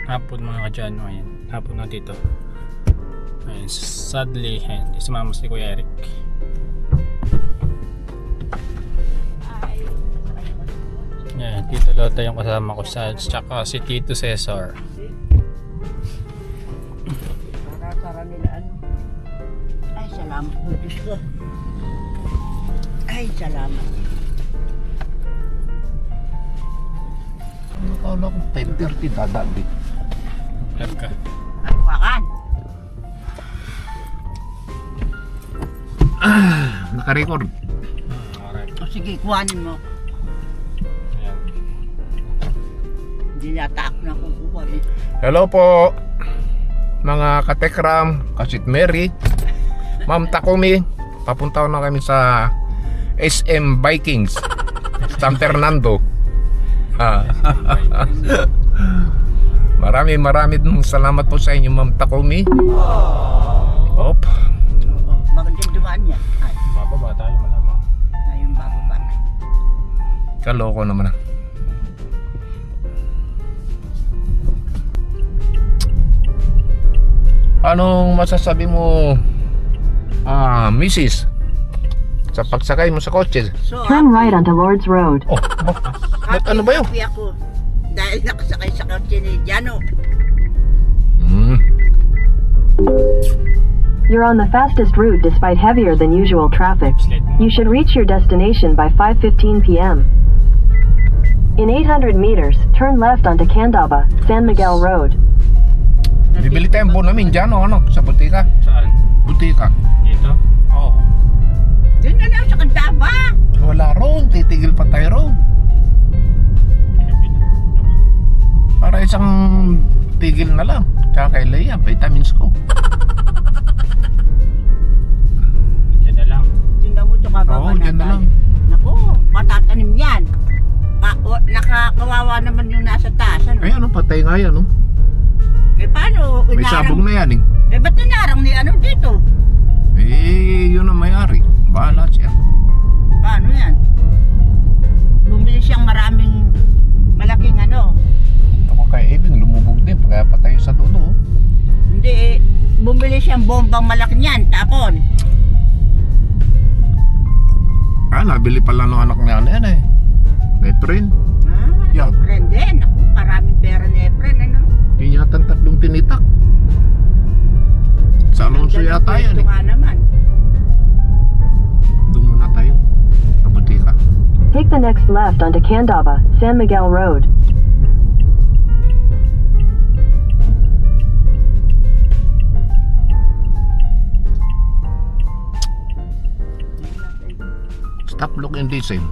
hapon mga kadyano. Ayan, hapon na dito. Ayan, sadly, ayan, di sumama si Kuya Eric. Ayan, Tito Lota yung kasama ko sa tsaka si Tito Cesar. Para nila ano. Ay, salamat po Diyos ko. Ay, salamat. Akala ko 10:30 dadali. Vlog ka. Ay, wakan. Naka-record. Alright. O sige, kuhanin mo. Ayan. Hindi nata ako na kukuha eh. Hello po mga katekram, Kasit Mary, Ma'am Takumi. Papunta na kami sa SM Vikings San Fernando. Marami salamat po sa inyo, Ma'am Takumi. Op. Magandang dumaan yan. Ay, Bababa tayo malamang. ayun bababa. Kaloko naman. Anong masasabi mo, Mrs. sa pagsakay mo sa kotse? So, Turn right onto Lord's Road. Oh, ba't ano ba yun? happy ako. Dahil nakasakay sa kotse ni Jano. You're on the fastest route despite heavier than usual traffic. You should reach your destination by 5:15 p.m. In 800 meters, turn left onto Candaba, San Miguel Road. Bibili tayong bonamin dyan o ano, sa butika. Saan? Butika. Dito? Oo. Doon na lang sa Candaba. Wala roon, titigil pa tayo roon. Para isang tigil na lang. Tsaka kay Leia, vitamins ko. Yan na lang. Tingnan mo ito kababa Oo, dyan na lang. Naku, patatanim yan. Nakakawawa naman yung nasa taas. Ano? Ay ano, patay nga yan, no? Eh paano? May sabong na yan, eh. Eh ba't nanarang ni ano dito? Eh, yun ang may-ari. Bahala siya. Paano yan? Bumili siyang maraming malaking ano. Ako kay Eben, lumubog din. Kaya patay sa dulo, oh. Hindi, bumili siyang bombang malaki niyan, tapon. Nabili pala ng anak niya na yan, eh. Netrin. Ah, Yan. Efren din. Ako, maraming pera ni Efren, ano? Yun yata ang 3 pinitak. Sa Alonso Ang yata yan, ito eh. nga naman. Doon muna tayo. Sa butika. Take the next left onto Candaba, San Miguel Road. Stop, look, and listen.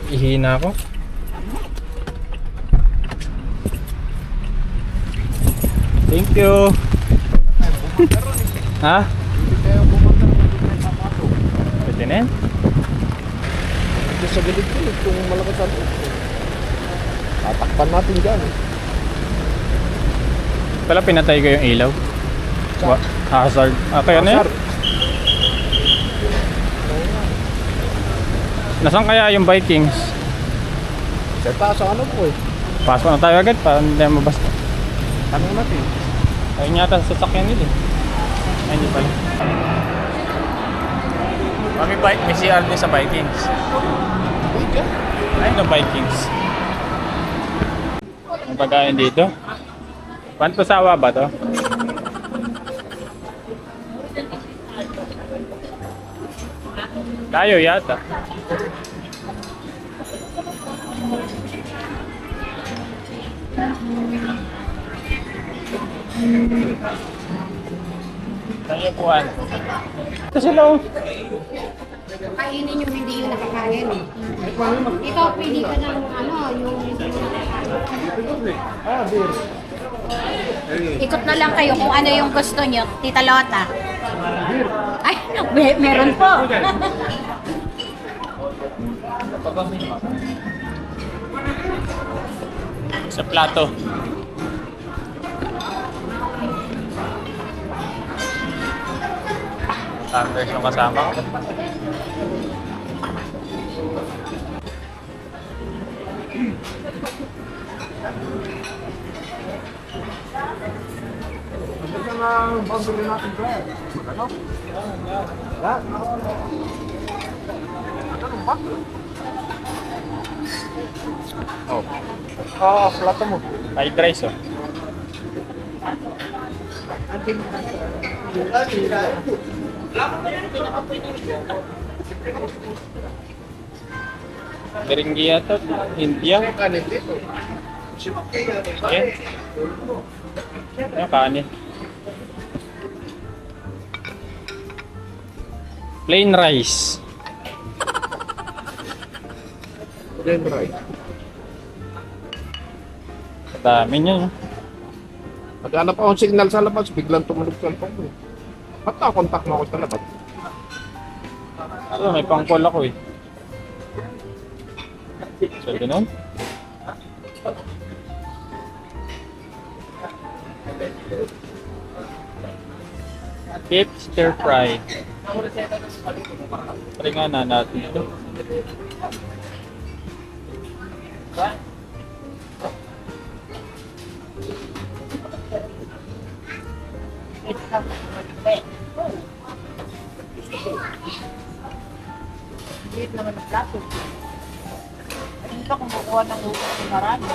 Ihina ako. Thank you. Ha? Pwede na yan? Sa gilid ko, kung malakas ang tatakpan natin dyan. Pala pinatay ko yung ilaw. Hazard. Kaya na yan? Nasaan kaya yung Vikings? Sa taas ang ano po, eh. Pasok na tayo agad para hindi na mabasta. Tanong natin. Ayun yata sa sasakyan nila eh. Ay, hindi pala. May CR din sa Vikings. Ayun ang Vikings. Ang pagkain dito. Panto sawa ba to? Tayo yata. Tayo puan. Ito sila oh. Kainin yung hindi yung nakakain. Ito, pili ka ng ano, yung hindi yung nakakain. Ikot na lang kayo kung ano yung gusto nyo, Tita Lota. Ay, meron po. Sa plato. Sanders yung kasama ko. Oh. Ah, plato mo. Fried rice oh. Beringgia to, India. Kanin dito. Ayan. Yung kanin. Plain rice. Plain rice. Dami niya. No? Naghanap akong signal sa labas, biglang tumunog sa cellphone ko. Ba't nakakontak mo ako sa labas? May pang-call ako eh. So, ganun. Beef stir fry. Try nga na natin ito. Liit naman ang plato. Ano ba kung kukuha ng marami?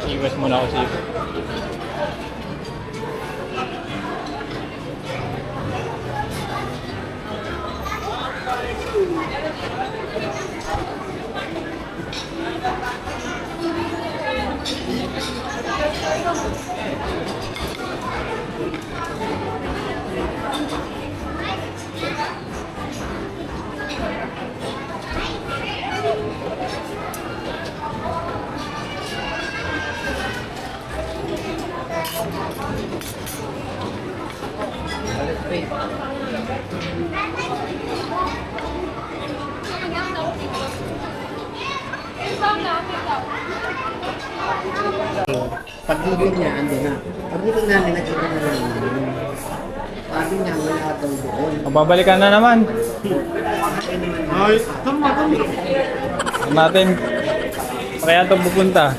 Iwas muna ako sa iyo. Pag-ibig niya, ando na. Pag-ibig namin, nakita na namin. Sabi niya, wala daw doon. Babalikan na naman. Ay, tama kami. Saan natin kaya ito pupunta?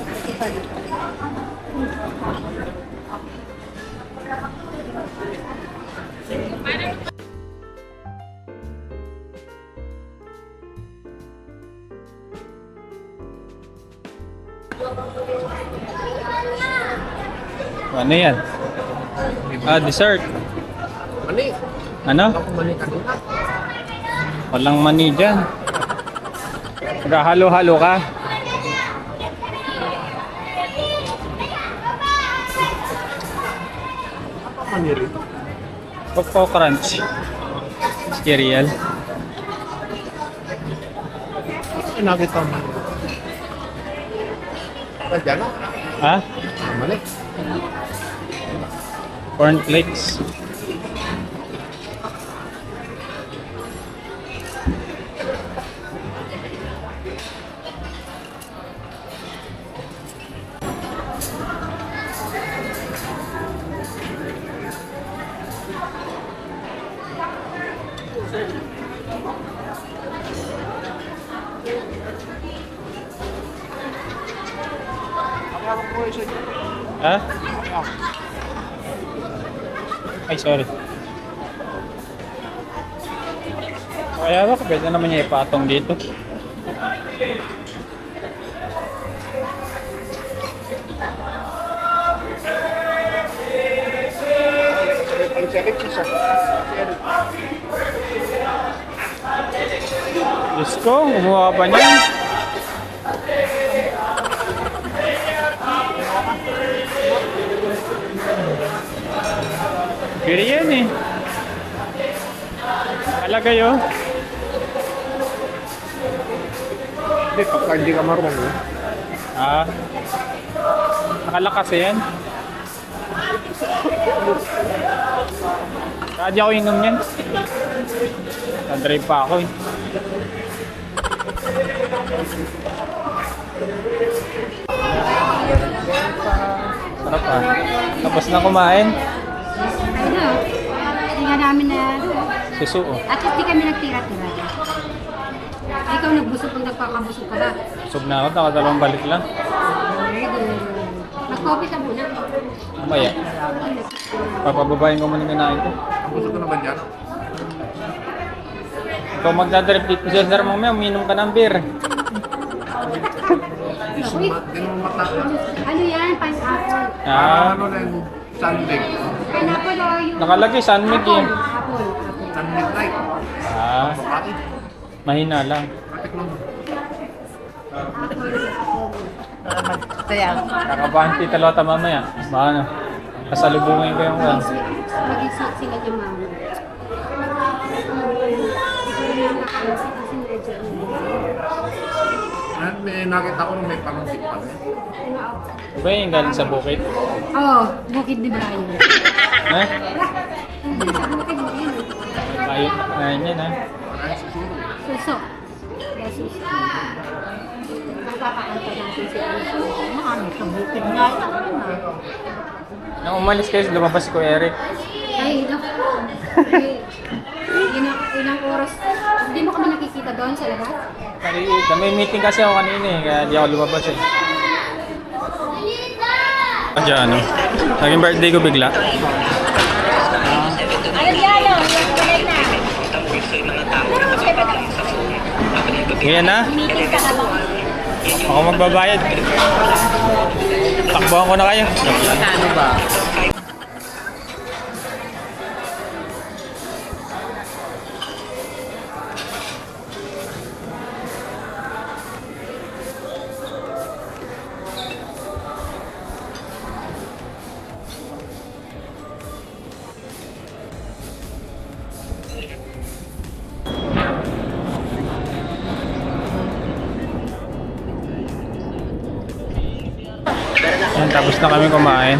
Ano yan? Ah, dessert. Mani. Ano? Ako mani kanina. Walang mani dyan. Naghahalo-halo ka. Mani rin. Coco Crunch. Cereal. Ay, nakita mo. Diyan na. Ha? Mani. Cornflakes. Ha? Ay, sorry. Kaya ba, pwede naman niya ipatong dito. Ang sarap siya. Diyos ko, gumawa pa niya. Pwede yan eh. Alagay oh. Hindi, pagka hindi ka marunong. Ah. Nakalakas yan. Kaya di ako inom yan. Nadrive pa ako eh. Sarap ah. Tapos na kumain. Ano? Hindi nga namin na... Susuo. At least di kami nagtira-tira. Ikaw nagbusog kung nagpakabusog ka ba? Busog na ako. Nakadalawang balik lang. Very good. Mag-coffee ka muna. Mamaya. Papababayin ko muna yung kinain ko. Gusto ko naman dyan. Ikaw magdadrive dito siya, sir. Mamaya, uminom ka ng beer. Uy, Hindi naman matapos. ano yan? Pineapple. Ah, Ano na yung Sunday? Pineapple o yung... nakalagay, Sunmig eh. Apple. Sunday night. Ah, Bakit? mahina lang. Bakit lang? Kaya, Kakabahan si Talota mamaya. Baka ano, kasalubungin ko yung one. Maging sweet sila yung mama. May nakita ko nung may pangkit pa. Diba yung galing sa bukid? Oo, bukid ni Brian. Ha? Hindi sa bukid mo yun. Ayun, ayun yan ha. Parang susuro. Suso. Yes, suso. Magpapakanta natin si Suso. ano, sa bukid nga. Nung umalis kayo, lumabas si Kuya Eric. Ay, naku. Ilang oras. Hindi mo kami nakikita doon sa labas? May meeting kasi ako kanina eh, kaya di ako lumabas eh. Diyan ano, naging birthday ko bigla. Ayun yan, yun. Ngayon na, Meeting ka na ba? ako magbabayad. Takbuhan ko na kayo. Ano ba? Yan, tapos na kami kumain.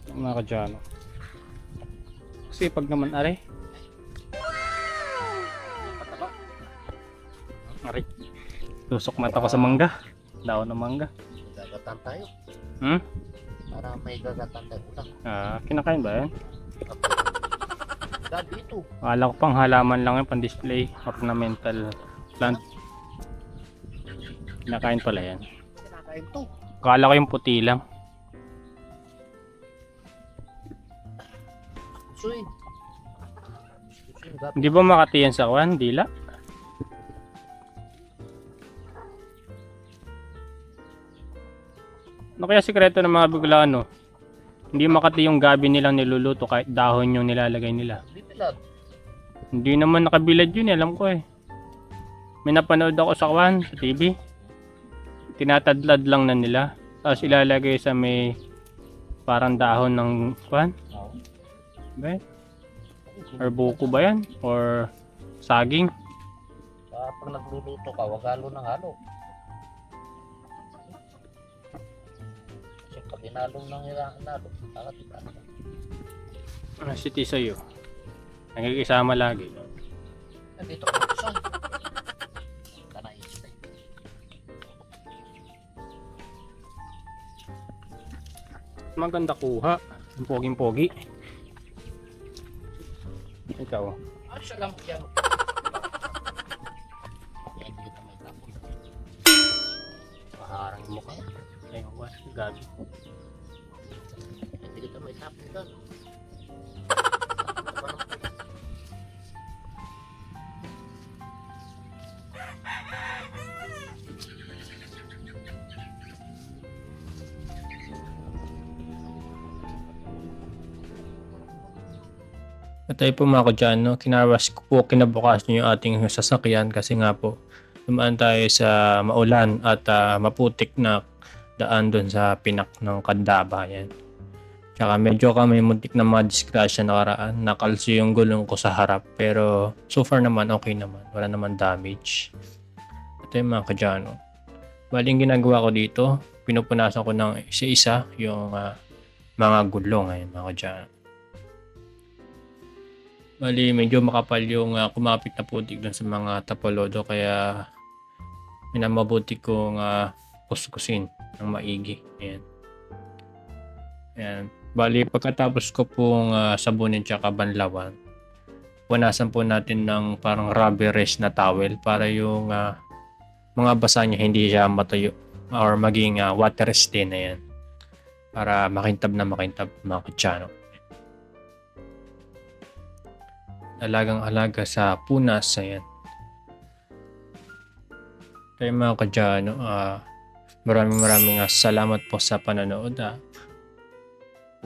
Mga kadyano. Kasi pag naman are. Aray. Tusok mata ko sa mangga. Daon ng mangga. Gagatan tayo. Hmm? Para may gagatan tayo ulang. Ah, kinakain ba yan? Dad, dito. Akala ko pang halaman lang yan, pang display, ornamental plant. Kinakain pala yan. Kinakain to. Akala ko yung puti lang. Suy. Hindi ba makati yan sa kwan? Dila? Ano kaya sikreto ng mga Bicolano? Hindi makati yung gabi nilang niluluto kahit dahon yung nilalagay nila. Hindi naman nakabilad yun, alam ko eh. May napanood ako sa kwan, sa TV. Tinatadlad lang na nila. Tapos ilalagay sa may parang dahon ng kwan. Ba? Or buko ba yan? Or saging? Pag nagluluto ka, wag halo ng halo. Kasi pag inalong ng inalo, nakatipan. Ano si Tisoy? Nagkikisama lagi. Nandito ka sa Maganda kuha. Ang poging-pogi. Ikaw. Ah, siya lang yan. Paharang yung mukha. Ayun ko. Gabi. Hindi kita may tapos doon. At tayo po mga kadyano, kinawas ko po kinabukasan yung ating sasakyan kasi nga po dumaan tayo sa maulan at maputik na daan doon sa pinak ng Candaba. Yan. Tsaka medyo kami muntik na mga disgrasya nakaraan. Nakalso yung gulong ko sa harap pero so far naman okay naman. Wala naman damage. At tayo mga kadyano. Bali yung ginagawa ko dito, pinupunasan ko ng isa-isa yung mga gulong ay mga kadyano. Bali, medyo makapal yung kumapit na putik dun sa mga tapolodo kaya minamabuti kong kuskusin ng maigi. Ayan. Ayan. Bali, pagkatapos ko pong sabunin tsaka banlawan, punasan po natin ng parang rubberized na towel para yung mga basa niya hindi siya matuyo or maging water resistant na yan para makintab mga kadyano. Alagang-alaga sa punas. Ayan. Kaya mga kadyano, maraming salamat po sa panonood.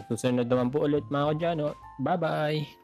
Susunod naman po ulit mga kadyano. Bye-bye!